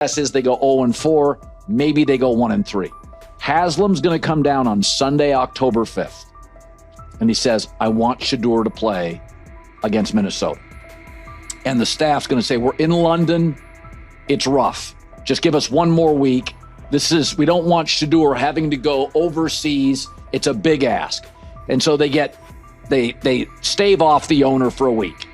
Guess is they go 0-4, maybe they go 1-3. Haslam's going to come down on Sunday, October 5th, and he says, I want Shedeur to play against Minnesota. And the staff's going to say, we're in London, it's rough. Just give us one more week. We don't want Shedeur having to go overseas. It's a big ask. And so they stave off the owner for a week.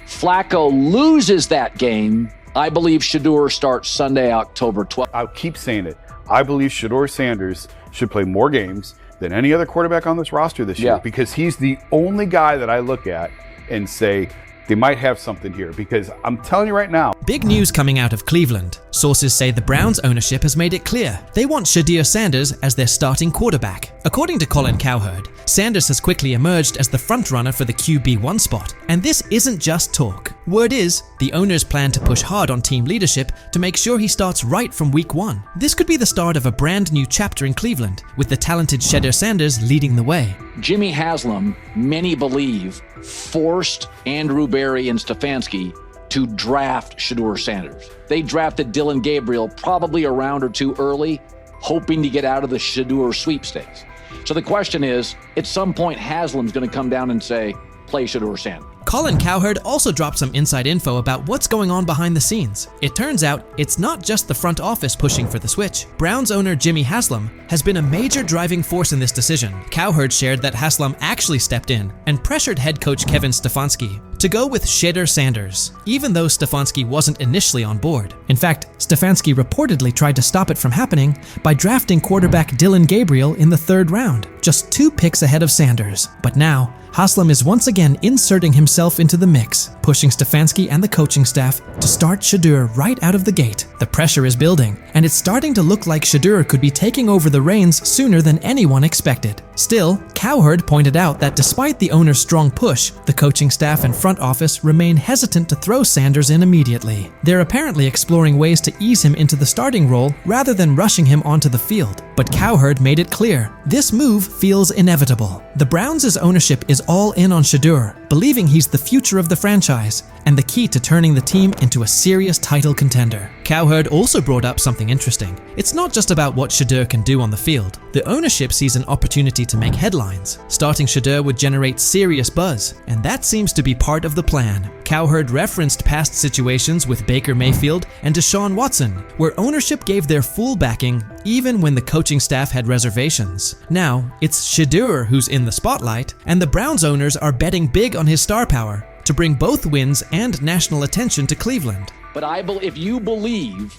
Flacco loses that game. I believe Shedeur starts Sunday, October 12th. I'll keep saying it. I believe Shedeur Sanders should play more games than any other quarterback on this roster this year, because he's the only guy that I look at and say, they might have something here, because I'm telling you right now. Big news coming out of Cleveland. Sources say the Browns ownership has made it clear they want Shedeur Sanders as their starting quarterback. According to Colin Cowherd, Sanders has quickly emerged as the frontrunner for the QB1 spot, and this isn't just talk. Word is, the owners plan to push hard on team leadership to make sure he starts right from week 1. This could be the start of a brand new chapter in Cleveland, with the talented Shedeur Sanders leading the way. Jimmy Haslam, many believe, forced Andrew Berry and Stefanski to draft Shedeur Sanders. They drafted Dylan Gabriel probably a round or two early, hoping to get out of the Shedeur sweepstakes. So the question is, at some point, Haslam's going to come down and say, play Shedeur Sanders. Colin Cowherd also dropped some inside info about what's going on behind the scenes. It turns out it's not just the front office pushing for the switch. Browns owner Jimmy Haslam has been a major driving force in this decision. Cowherd shared that Haslam actually stepped in and pressured head coach Kevin Stefanski to go with Shedeur Sanders, even though Stefanski wasn't initially on board. In fact, Stefanski reportedly tried to stop it from happening by drafting quarterback Dylan Gabriel in the 3rd round, just 2 picks ahead of Sanders. But now, Haslam is once again inserting himself into the mix, pushing Stefanski and the coaching staff to start Shedeur right out of the gate. The pressure is building, and it's starting to look like Shedeur could be taking over the reins sooner than anyone expected. Still, Cowherd pointed out that despite the owner's strong push, the coaching staff and front office remain hesitant to throw Sanders in immediately. They're apparently exploring ways to ease him into the starting role rather than rushing him onto the field. But Cowherd made it clear, this move feels inevitable. The Browns' ownership is all in on Shedeur, believing he's the future of the franchise and the key to turning the team into a serious title contender. Cowherd also brought up something interesting. It's not just about what Shedeur can do on the field. The ownership sees an opportunity to make headlines. Starting Shedeur would generate serious buzz, and that seems to be part of the plan. Cowherd referenced past situations with Baker Mayfield and Deshaun Watson, where ownership gave their full backing even when the coaching staff had reservations. Now, it's Shedeur who's in the spotlight, and the Browns owners are betting big on his star power to bring both wins and national attention to Cleveland. But if you believe,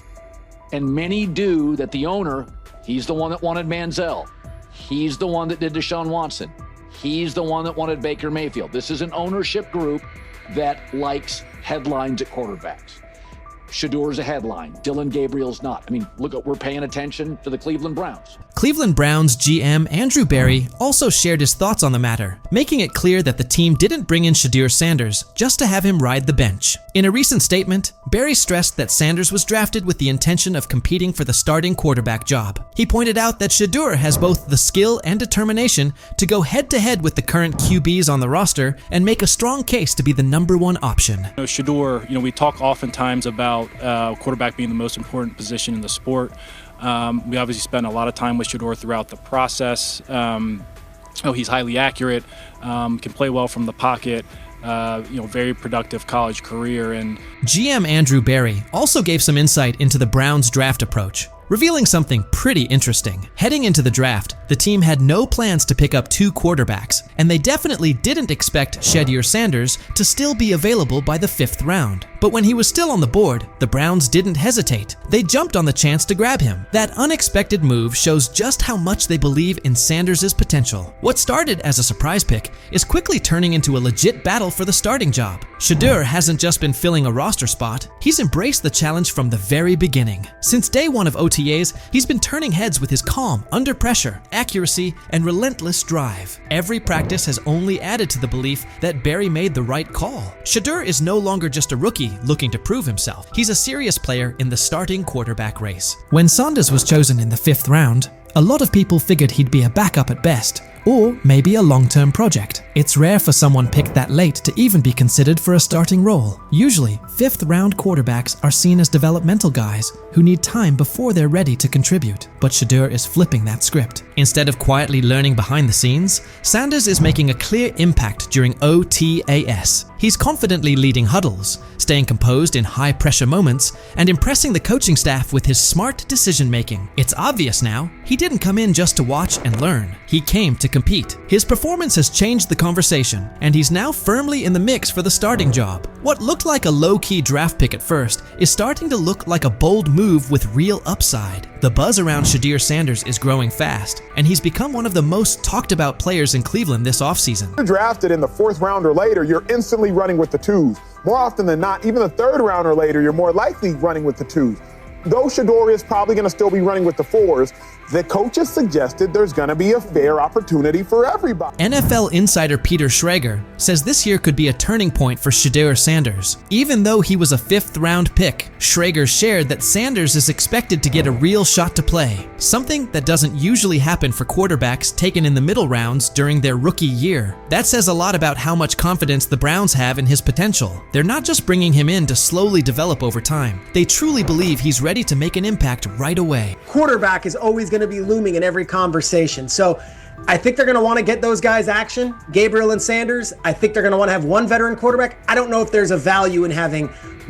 and many do, that the owner, he's the one that wanted Manziel, he's the one that did Deshaun Watson, he's the one that wanted Baker Mayfield. This is an ownership group that likes headlines at quarterbacks. Shedeur's a headline. Dylan Gabriel's not. I mean, look, we're paying attention to the Cleveland Browns. Cleveland Browns GM Andrew Berry also shared his thoughts on the matter, making it clear that the team didn't bring in Shedeur Sanders just to have him ride the bench. In a recent statement, Berry stressed that Sanders was drafted with the intention of competing for the starting quarterback job. He pointed out that Shedeur has both the skill and determination to go head-to-head with the current QBs on the roster and make a strong case to be the #1 option. Shedeur, we talk oftentimes about quarterback being the most important position in the sport. We obviously spent a lot of time with Shedeur throughout the process. He's highly accurate, can play well from the pocket. Very productive college career. And GM Andrew Berry also gave some insight into the Browns' draft approach, revealing something pretty interesting. Heading into the draft, the team had no plans to pick up 2 quarterbacks, and they definitely didn't expect Shedeur Sanders to still be available by the 5th round. But when he was still on the board, the Browns didn't hesitate. They jumped on the chance to grab him. That unexpected move shows just how much they believe in Sanders' potential. What started as a surprise pick is quickly turning into a legit battle for the starting job. Shedeur hasn't just been filling a roster spot, he's embraced the challenge from the very beginning. Since day 1 of OTAs, he's been turning heads with his calm, under pressure, accuracy, and relentless drive. Every practice has only added to the belief that Berry made the right call. Shedeur is no longer just a rookie looking to prove himself. He's a serious player in the starting quarterback race. When Sanders was chosen in the 5th round, a lot of people figured he'd be a backup at best, or maybe a long-term project. It's rare for someone picked that late to even be considered for a starting role. Usually, fifth-round quarterbacks are seen as developmental guys who need time before they're ready to contribute. But Shedeur is flipping that script. Instead of quietly learning behind the scenes, Sanders is making a clear impact during OTAS. He's confidently leading huddles, staying composed in high-pressure moments, and impressing the coaching staff with his smart decision-making. It's obvious now, he didn't come in just to watch and learn. He came to compete. His performance has changed the conversation, and he's now firmly in the mix for the starting job. What looked like a low-key draft pick at first is starting to look like a bold move with real upside. The buzz around Shedeur Sanders is growing fast, and he's become one of the most talked about players in Cleveland this offseason. You're drafted in the 4th round or later, you're instantly running with the 2s. More often than not, even the 3rd round or later, you're more likely running with the 2s. Though Shedeur is probably going to still be running with the 4s, the coaches suggested there's going to be a fair opportunity for everybody. NFL insider Peter Schrager says this year could be a turning point for Shedeur Sanders. Even though he was a 5th-round pick, Schrager shared that Sanders is expected to get a real shot to play, something that doesn't usually happen for quarterbacks taken in the middle rounds during their rookie year. That says a lot about how much confidence the Browns have in his potential. They're not just bringing him in to slowly develop over time. They truly believe he's ready to make an impact right away. Quarterback is always going to be looming in every conversation. So I think they're going to want to get those guys action, Gabriel and Sanders. I think they're going to want to have one veteran quarterback. I don't know if there's a value in having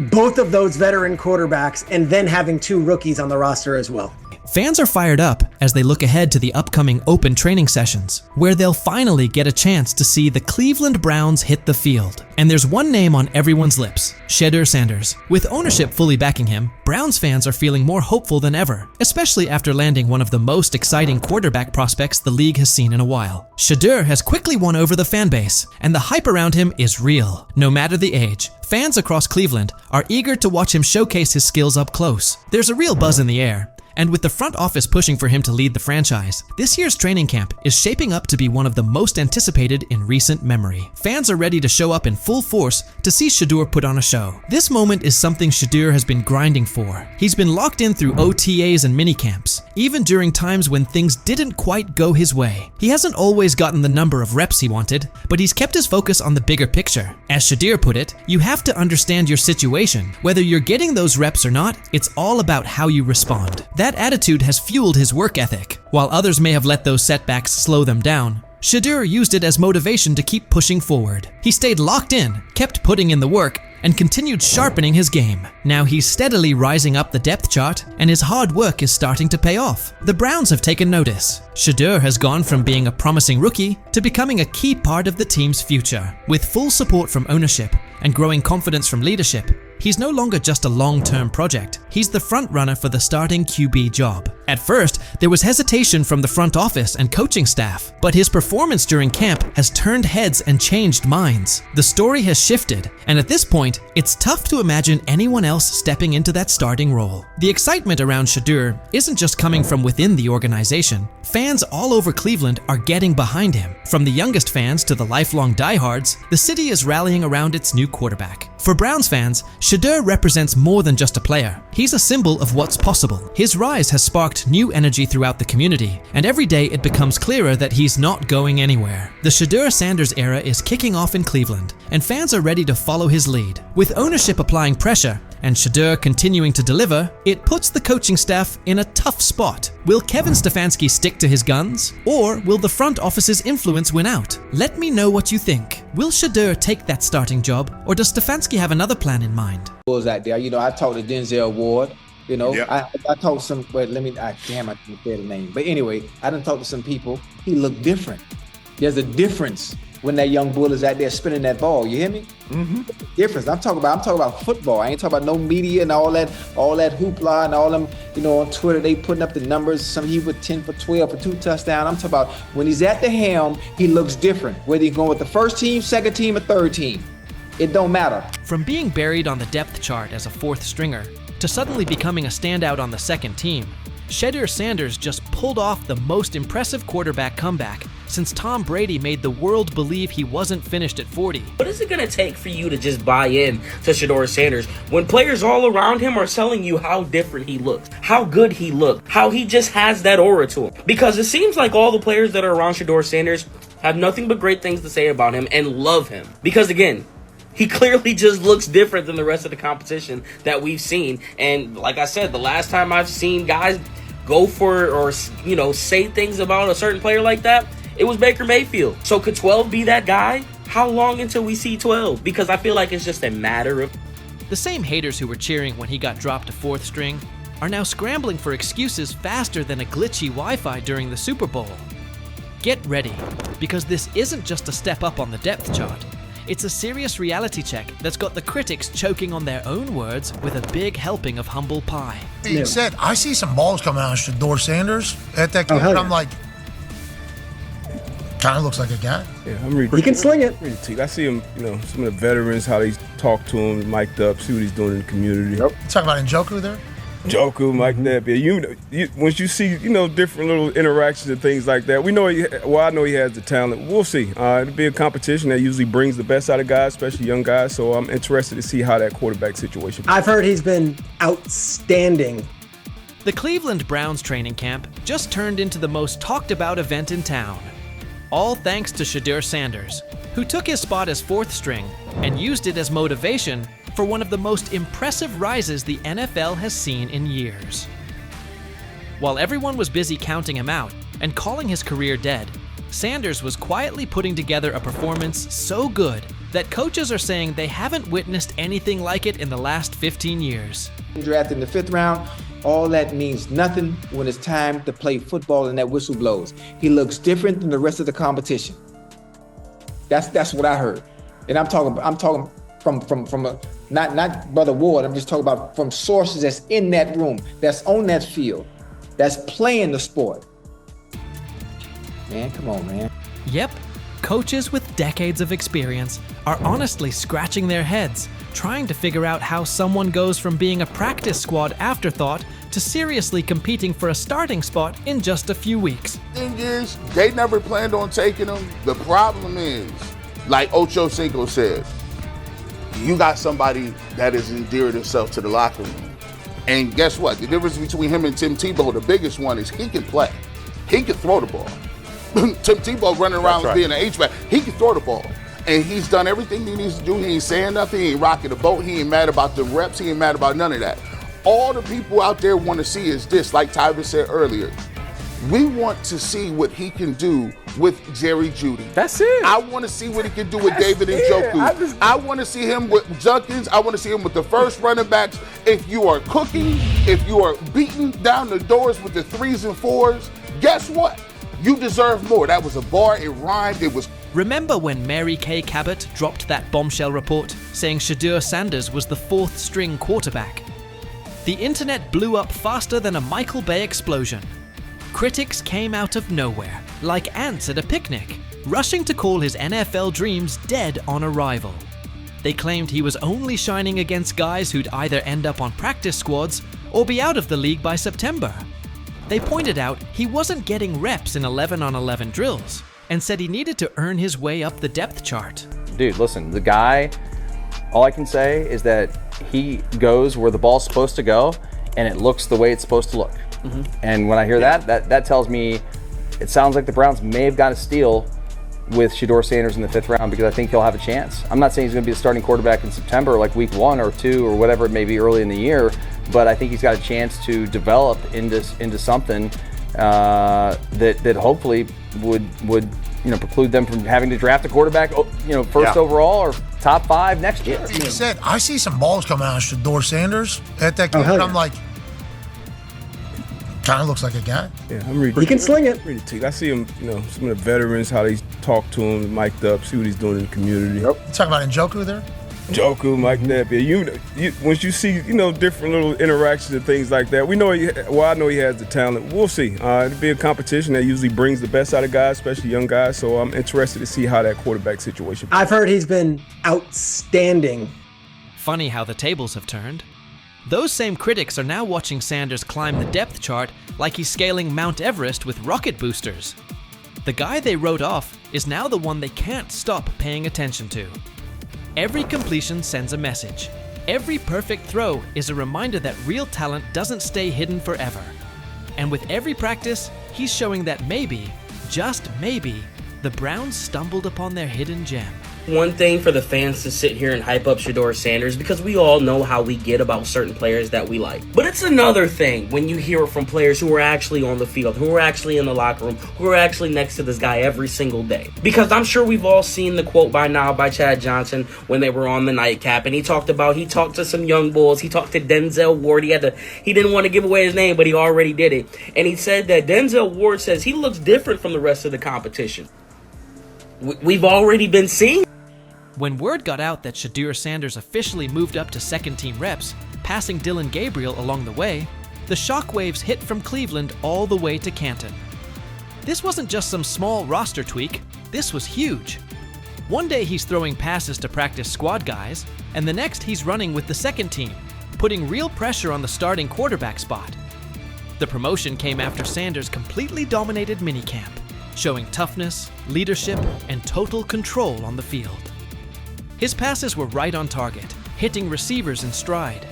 both of those veteran quarterbacks and then having 2 rookies on the roster as well. Fans are fired up as they look ahead to the upcoming open training sessions, where they'll finally get a chance to see the Cleveland Browns hit the field. And there's one name on everyone's lips, Shedeur Sanders. With ownership fully backing him, Browns fans are feeling more hopeful than ever, especially after landing one of the most exciting quarterback prospects the league has seen in a while. Shedeur has quickly won over the fan base, and the hype around him is real. No matter the age, fans across Cleveland are eager to watch him showcase his skills up close. There's a real buzz in the air. And with the front office pushing for him to lead the franchise, this year's training camp is shaping up to be one of the most anticipated in recent memory. Fans are ready to show up in full force to see Shedeur put on a show. This moment is something Shedeur has been grinding for. He's been locked in through OTAs and minicamps, even during times when things didn't quite go his way. He hasn't always gotten the number of reps he wanted, but he's kept his focus on the bigger picture. As Shedeur put it, you have to understand your situation. Whether you're getting those reps or not, it's all about how you respond. That attitude has fueled his work ethic. While others may have let those setbacks slow them down, Shedeur used it as motivation to keep pushing forward. He stayed locked in, kept putting in the work, and continued sharpening his game. Now he's steadily rising up the depth chart, and his hard work is starting to pay off. The Browns have taken notice. Shedeur has gone from being a promising rookie to becoming a key part of the team's future. With full support from ownership and growing confidence from leadership, he's no longer just a long-term project. He's the front runner for the starting QB job. At first, there was hesitation from the front office and coaching staff, but his performance during camp has turned heads and changed minds. The story has shifted, and at this point, it's tough to imagine anyone else stepping into that starting role. The excitement around Shedeur isn't just coming from within the organization. Fans all over Cleveland are getting behind him. From the youngest fans to the lifelong diehards, the city is rallying around its new quarterback. For Browns fans, Shedeur represents more than just a player. He's a symbol of what's possible. His rise has sparked new energy throughout the community, and every day it becomes clearer that he's not going anywhere. The Shedeur Sanders era is kicking off in Cleveland, and fans are ready to follow his lead. With ownership applying pressure and Shedeur continuing to deliver, it puts the coaching staff in a tough spot. Will Kevin Stefanski stick to his guns, or will the front office's influence win out? Let me know what you think. Will Shedeur take that starting job, or does Stefanski have another plan in mind? Was out there, I talked to Denzel Ward. Yep. I talked to some. Wait, I didn't say the name. But anyway, I done talked to some people. He looked different. There's a difference when that young bull is out there spinning that ball. You hear me? Mm-hmm. Difference. I'm talking about football. I ain't talking about no media and all that hoopla and all them. On Twitter they putting up the numbers. He was 10 for 12 for 2 touchdowns. I'm talking about when he's at the helm, he looks different. Whether he's going with the first team, second team, or third team, it don't matter. From being buried on the depth chart as a 4th stringer to suddenly becoming a standout on the second team, Shedeur Sanders just pulled off the most impressive quarterback comeback since Tom Brady made the world believe he wasn't finished at 40. What is it going to take for you to just buy in to Shedeur Sanders when players all around him are telling you how different he looks, how good he looks, how he just has that aura to him? Because it seems like all the players that are around Shedeur Sanders have nothing but great things to say about him and love him. Because again, he clearly just looks different than the rest of the competition that we've seen. And like I said, the last time I've seen guys go for or, say things about a certain player like that, it was Baker Mayfield. So could 12 be that guy? How long until we see 12? Because I feel like it's just a matter of... The same haters who were cheering when he got dropped to 4th string are now scrambling for excuses faster than a glitchy Wi-Fi during the Super Bowl. Get ready, because this isn't just a step up on the depth chart. It's a serious reality check that's got the critics choking on their own words with a big helping of humble pie. Being said, I see some balls coming out of Shedeur Sanders at that game, and I'm like, kind of looks like a guy. Yeah, I'm ready. He can sling it. I see him, some of the veterans, how they talk to him, mic'd up, see what he's doing in the community. Yep. You talking about Njoku there? Njoku, Mike Napier. Once you see, different little interactions and things like that, I know he has the talent. We'll see. It'll be a competition that usually brings the best out of guys, especially young guys. So I'm interested to see how that quarterback situation. I've heard he's been outstanding. The Cleveland Browns training camp just turned into the most talked about event in town. All thanks to Shedeur Sanders, who took his spot as 4th string and used it as motivation for one of the most impressive rises the NFL has seen in years. While everyone was busy counting him out and calling his career dead, Sanders was quietly putting together a performance so good that coaches are saying they haven't witnessed anything like it in the last 15 years. Drafted in the 5th round, all that means nothing when it's time to play football and that whistle blows. He looks different than the rest of the competition. That's what I heard. And I'm talking from a not Brother Ward, I'm just talking about from sources that's in that room, that's on that field, that's playing the sport. Man, come on, man. Yep, coaches with decades of experience are honestly scratching their heads, trying to figure out how someone goes from being a practice squad afterthought to seriously competing for a starting spot in just a few weeks. Thing is, they never planned on taking him. The problem is, like Ocho Cinco said, you got somebody that has endeared himself to the locker room. And guess what? The difference between him and Tim Tebow, the biggest one, is he can play. He can throw the ball. Tim Tebow running around being an H-back, he can throw the ball. And he's done everything he needs to do. He ain't saying nothing. He ain't rocking the boat. He ain't mad about the reps. He ain't mad about none of that. All the people out there want to see is this, like Tyver said earlier. We want to see what he can do with Jerry Jeudy. That's it. I want to see what he can do with David Njoku. I want to see him with Junkins. I want to see him with the first running backs. If you are cooking, if you are beating down the doors with the 3s and 4s, guess what? You deserve more. That was a bar. It rhymed. It was. Remember when Mary Kay Cabot dropped that bombshell report saying Shedeur Sanders was the 4th string quarterback? The internet blew up faster than a Michael Bay explosion. Critics came out of nowhere, like ants at a picnic, rushing to call his NFL dreams dead on arrival. They claimed he was only shining against guys who'd either end up on practice squads or be out of the league by September. They pointed out he wasn't getting reps in 11-on-11 drills and said he needed to earn his way up the depth chart. Dude, listen, the guy, all I can say is that he goes where the ball's supposed to go and it looks the way it's supposed to look. Mm-hmm. And when I hear that tells me it sounds like the Browns may have got a steal with Shedeur Sanders in the 5th round, because I think he'll have a chance. I'm not saying he's going to be the starting quarterback in September, like week 1 or 2 or whatever it may be early in the year, but I think he's got a chance to develop into something that hopefully would preclude them from having to draft a quarterback first overall or top 5 next year. He said, I see some balls coming out of Shedeur Sanders at that game, and I'm like, kind of looks like a guy. Yeah, I'm ready. He can sling it. I see him, some of the veterans, how they talk to him, mic'd up, see what he's doing in the community. Yep. You talking about Njoku there? Njoku, Mike Napier. Once you see, different little interactions and things like that, I know he has the talent. We'll see. It'll be a competition that usually brings the best out of guys, especially young guys. So I'm interested to see how that quarterback situation. I've heard he's been outstanding. Funny how the tables have turned. Those same critics are now watching Sanders climb the depth chart like he's scaling Mount Everest with rocket boosters. The guy they wrote off is now the one they can't stop paying attention to. Every completion sends a message. Every perfect throw is a reminder that real talent doesn't stay hidden forever. And with every practice, he's showing that maybe, just maybe, the Browns stumbled upon their hidden gem. One thing for the fans to sit here and hype up Shedeur Sanders because we all know how we get about certain players that we like. But it's another thing when you hear it from players who are actually on the field, who are actually in the locker room, who are actually next to this guy every single day. Because I'm sure we've all seen the quote by now by Chad Johnson when they were on the nightcap, and he talked to some young bulls. He talked to Denzel Ward. He didn't want to give away his name, but he already did it. And he said that Denzel Ward says he looks different from the rest of the competition. We've already been seeing. When word got out that Shedeur Sanders officially moved up to second-team reps, passing Dillon Gabriel along the way, the shockwaves hit from Cleveland all the way to Canton. This wasn't just some small roster tweak, this was huge. One day he's throwing passes to practice squad guys, and the next he's running with the second team, putting real pressure on the starting quarterback spot. The promotion came after Sanders completely dominated minicamp, showing toughness, leadership, and total control on the field. His passes were right on target, hitting receivers in stride.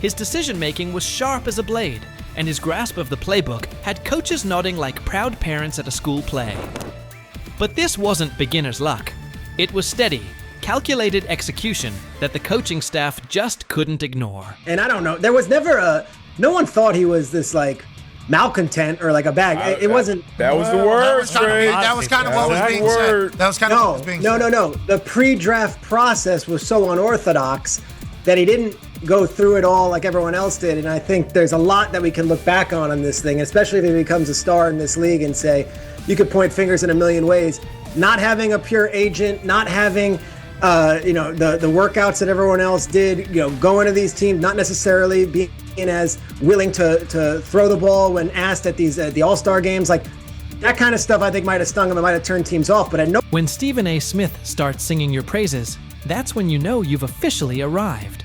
His decision-making was sharp as a blade, and his grasp of the playbook had coaches nodding like proud parents at a school play. But this wasn't beginner's luck. It was steady, calculated execution that the coaching staff just couldn't ignore. And I don't know, there was never no one thought he was this malcontent or like a bag. It wasn't. That was the word. That was kind of what was being said. That was kind of what was being said. No. The pre-draft process was so unorthodox that he didn't go through it all like everyone else did. And I think there's a lot that we can look back on this thing, especially if he becomes a star in this league and say, you could point fingers in a million ways. Not having a pure agent, not having the workouts that everyone else did, going to these teams, not necessarily being as willing to throw the ball when asked at the All-Star games, like that kind of stuff I think might have stung him and might have turned teams off. But when Stephen A. Smith starts singing your praises, that's when you know you've officially arrived.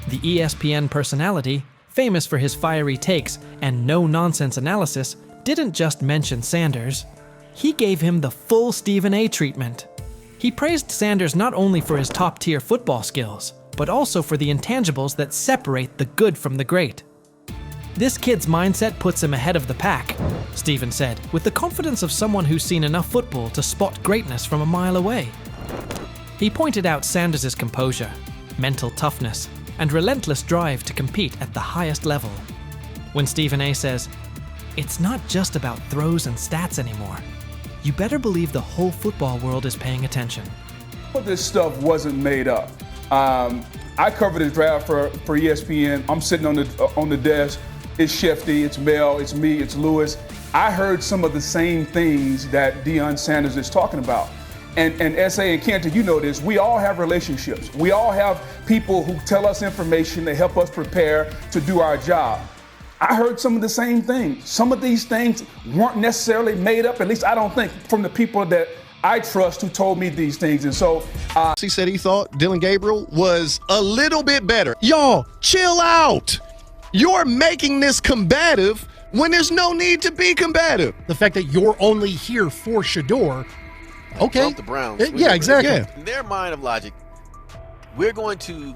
The ESPN personality, famous for his fiery takes and no-nonsense analysis, didn't just mention Sanders. He gave him the full Stephen A. treatment. He praised Sanders not only for his top-tier football skills, but also for the intangibles that separate the good from the great. This kid's mindset puts him ahead of the pack, Stephen said, with the confidence of someone who's seen enough football to spot greatness from a mile away. He pointed out Sanders' composure, mental toughness, and relentless drive to compete at the highest level. When Stephen A. says, "It's not just about throws and stats anymore," you better believe the whole football world is paying attention. This stuff wasn't made up. I covered the draft for ESPN. I'm sitting on the desk. It's Shefty, it's Mel, it's me, it's Lewis. I heard some of the same things that Deion Sanders is talking about. And S.A. and Cantor, you know this, we all have relationships. We all have people who tell us information, they help us prepare to do our job. I heard some of the same things. Some of these things weren't necessarily made up, at least I don't think, from the people that I trust who told me these things. And so he said he thought Dillon Gabriel was a little bit better. Y'all, chill out. You're making this combative when there's no need to be combative. The fact that you're only here for Shedeur, okay. The Browns. Yeah, exactly. Yeah. In their mind of logic, we're going to,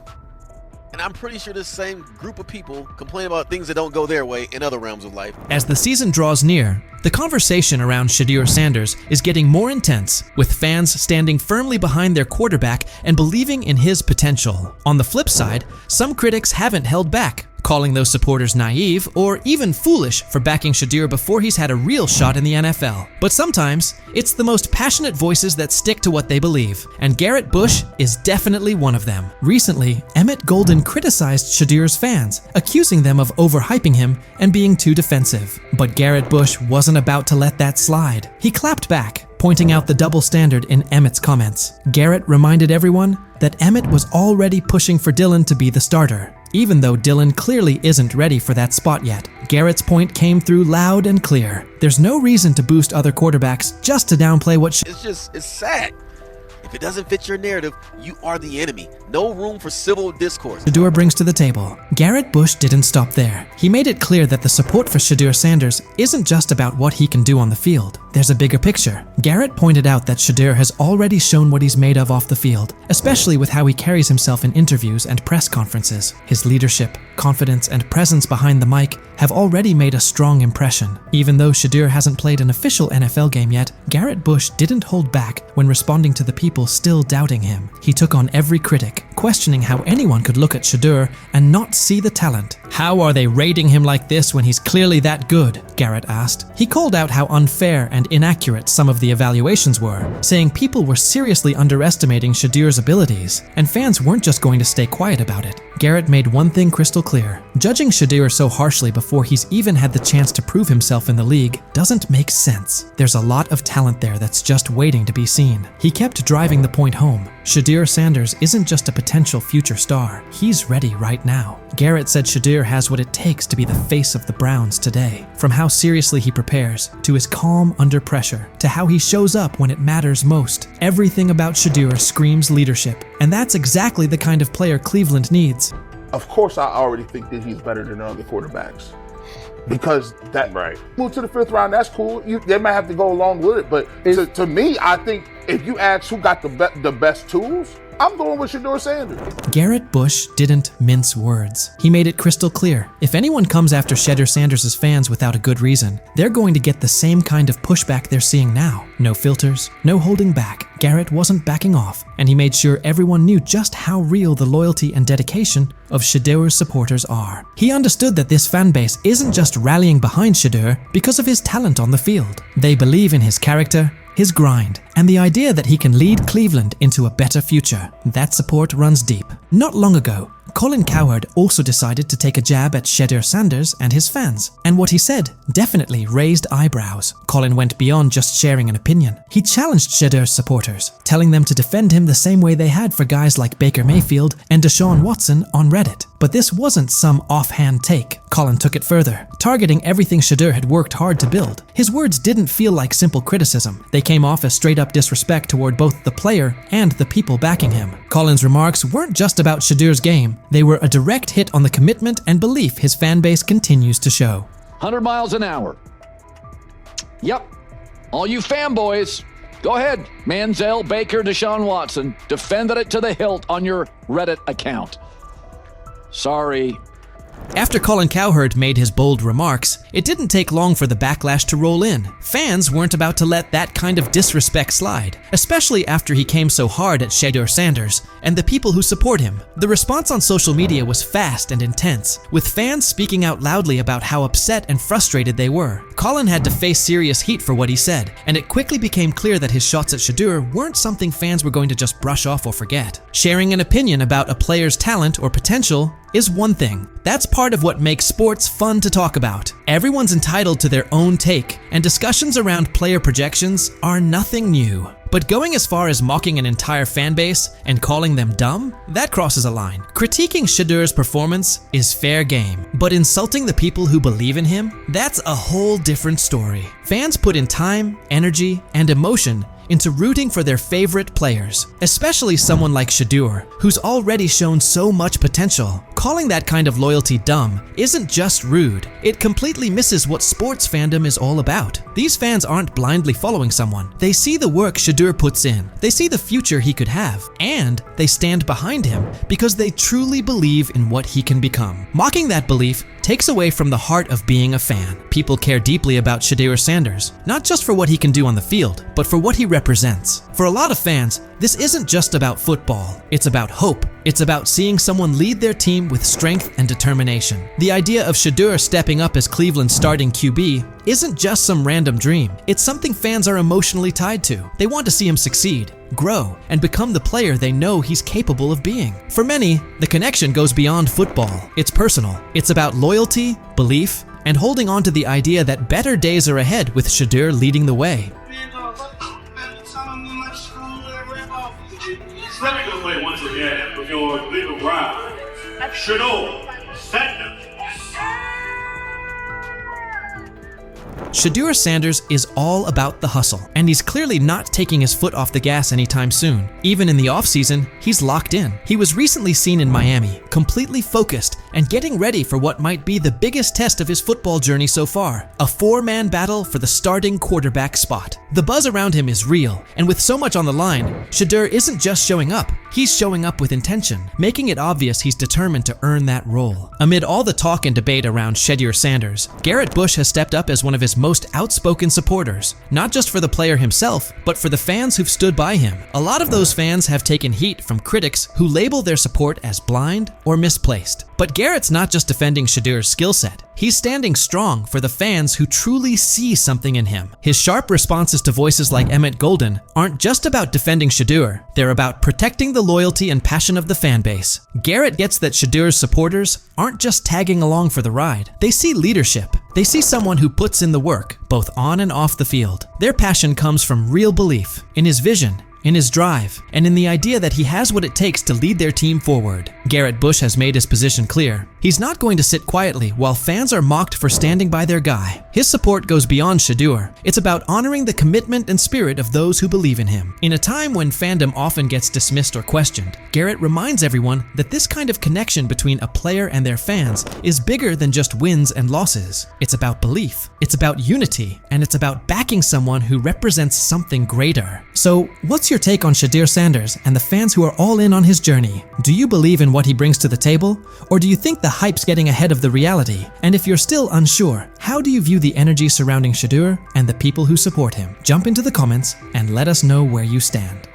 and I'm pretty sure this same group of people complain about things that don't go their way in other realms of life. As the season draws near, the conversation around Shedeur Sanders is getting more intense, with fans standing firmly behind their quarterback and believing in his potential. On the flip side, some critics haven't held back, calling those supporters naive or even foolish for backing Shedeur before he's had a real shot in the NFL. But sometimes, it's the most passionate voices that stick to what they believe, and Garrett Bush is definitely one of them. Recently, Emmett Golden criticized Shedeur's fans, accusing them of overhyping him and being too defensive. But Garrett Bush wasn't about to let that slide. He clapped back, pointing out the double standard in Emmett's comments. Garrett reminded everyone that Emmett was already pushing for Dillon to be the starter, even though Dillon clearly isn't ready for that spot yet. Garrett's point came through loud and clear. There's no reason to boost other quarterbacks just to downplay what It's sad. If it doesn't fit your narrative, you are the enemy. No room for civil discourse. Shedeur brings to the table. Garrett Bush didn't stop there. He made it clear that the support for Shedeur Sanders isn't just about what he can do on the field. There's a bigger picture. Garrett pointed out that Shedeur has already shown what he's made of off the field, especially with how he carries himself in interviews and press conferences. His leadership, confidence, and presence behind the mic have already made a strong impression. Even though Shedeur hasn't played an official NFL game yet, Garrett Bush didn't hold back when responding to the people still doubting him. He took on every critic, questioning how anyone could look at Shedeur and not see the talent. How are they rating him like this when he's clearly that good? Garrett asked. He called out how unfair and inaccurate some of the evaluations were, saying people were seriously underestimating Shedeur's abilities, and fans weren't just going to stay quiet about it. Garrett made one thing crystal clear. Judging Shedeur so harshly before he's even had the chance to prove himself in the league doesn't make sense. There's a lot of talent there that's just waiting to be seen. He kept driving the point home. Shedeur Sanders isn't just a potential future star. He's ready right now. Garrett said Shedeur has what it takes to be the face of the Browns today. From how seriously he prepares, to his calm under pressure, to how he shows up when it matters most. Everything about Shedeur screams leadership, and that's exactly the kind of player Cleveland needs. Of course, I already think that he's better than the other quarterbacks. Because that move to the 5th round, that's cool. They might have to go along with it, but to me, I think if you ask who got the best tools, I'm going with Shedeur Sanders. Garrett Bush didn't mince words. He made it crystal clear. If anyone comes after Shedeur Sanders' fans without a good reason, they're going to get the same kind of pushback they're seeing now. No filters, no holding back. Garrett wasn't backing off, and he made sure everyone knew just how real the loyalty and dedication of Shedeur's supporters are. He understood that this fan base isn't just rallying behind Shedeur because of his talent on the field. They believe in his character, his grind, and the idea that he can lead Cleveland into a better future. That support runs deep. Not long ago, Colin Cowherd also decided to take a jab at Shedeur Sanders and his fans, and what he said definitely raised eyebrows. Colin went beyond just sharing an opinion. He challenged Shedeur's supporters, telling them to defend him the same way they had for guys like Baker Mayfield and Deshaun Watson on Reddit. But this wasn't some offhand take. Colin took it further, targeting everything Shedeur had worked hard to build. His words didn't feel like simple criticism. They came off as straight-up disrespect toward both the player and the people backing him. Colin's remarks weren't just about Shedeur's game. They were a direct hit on the commitment and belief his fan base continues to show. 100 miles an hour. Yep. All you fanboys, go ahead. Manziel, Baker, Deshaun Watson, defended it to the hilt on your Reddit account. Sorry. After Colin Cowherd made his bold remarks, it didn't take long for the backlash to roll in. Fans weren't about to let that kind of disrespect slide, especially after he came so hard at Shedeur Sanders and the people who support him. The response on social media was fast and intense, with fans speaking out loudly about how upset and frustrated they were. Colin had to face serious heat for what he said, and it quickly became clear that his shots at Shedeur weren't something fans were going to just brush off or forget. Sharing an opinion about a player's talent or potential is one thing. That's part of what makes sports fun to talk about. Everyone's entitled to their own take, and discussions around player projections are nothing new. But going as far as mocking an entire fan base and calling them dumb, that crosses a line. Critiquing Shedeur's performance is fair game, but insulting the people who believe in him, that's a whole different story. Fans put in time, energy, and emotion into rooting for their favorite players, especially someone like Shedeur, who's already shown so much potential. Calling that kind of loyalty dumb isn't just rude, it completely misses what sports fandom is all about. These fans aren't blindly following someone. They see the work Shedeur puts in, they see the future he could have, and they stand behind him because they truly believe in what he can become. Mocking that belief takes away from the heart of being a fan. People care deeply about Shedeur Sanders, not just for what he can do on the field, but for what he represents. For a lot of fans, this isn't just about football. It's about hope. It's about seeing someone lead their team with strength and determination. The idea of Shedeur stepping up as Cleveland's starting QB isn't just some random dream. It's something fans are emotionally tied to. They want to see him succeed, grow, and become the player they know he's capable of being. For many, the connection goes beyond football. It's personal. It's about loyalty, belief, and holding on to the idea that better days are ahead with Shedeur leading the way. Stepping away once again with your legal round, Shedeur Sanders. Shedeur Sanders is all about the hustle, and he's clearly not taking his foot off the gas anytime soon. Even in the offseason, he's locked in. He was recently seen in Miami, completely focused and getting ready for what might be the biggest test of his football journey so far, a 4-man battle for the starting quarterback spot. The buzz around him is real, and with so much on the line, Shedeur isn't just showing up, he's showing up with intention, making it obvious he's determined to earn that role. Amid all the talk and debate around Shedeur Sanders, Garrett Bush has stepped up as one of his most outspoken supporters, not just for the player himself, but for the fans who've stood by him. A lot of those fans have taken heat from critics who label their support as blind or misplaced. But Garrett's not just defending Shedeur's skill set. He's standing strong for the fans who truly see something in him. His sharp responses to voices like Emmett Golden aren't just about defending Shedeur, they're about protecting the loyalty and passion of the fan base. Garrett gets that Shedeur's supporters aren't just tagging along for the ride. They see leadership. They see someone who puts in the work, both on and off the field. Their passion comes from real belief in his vision, in his drive, and in the idea that he has what it takes to lead their team forward. Garrett Bush has made his position clear. He's not going to sit quietly while fans are mocked for standing by their guy. His support goes beyond Shedeur. It's about honoring the commitment and spirit of those who believe in him. In a time when fandom often gets dismissed or questioned, Garrett reminds everyone that this kind of connection between a player and their fans is bigger than just wins and losses. It's about belief, it's about unity, and it's about backing someone who represents something greater. So, what's your take on Shedeur Sanders and the fans who are all in on his journey? Do you believe in what he brings to the table, or do you think the hype's getting ahead of the reality? And if you're still unsure, how do you view the energy surrounding Shedeur and the people who support him? Jump into the comments and let us know where you stand.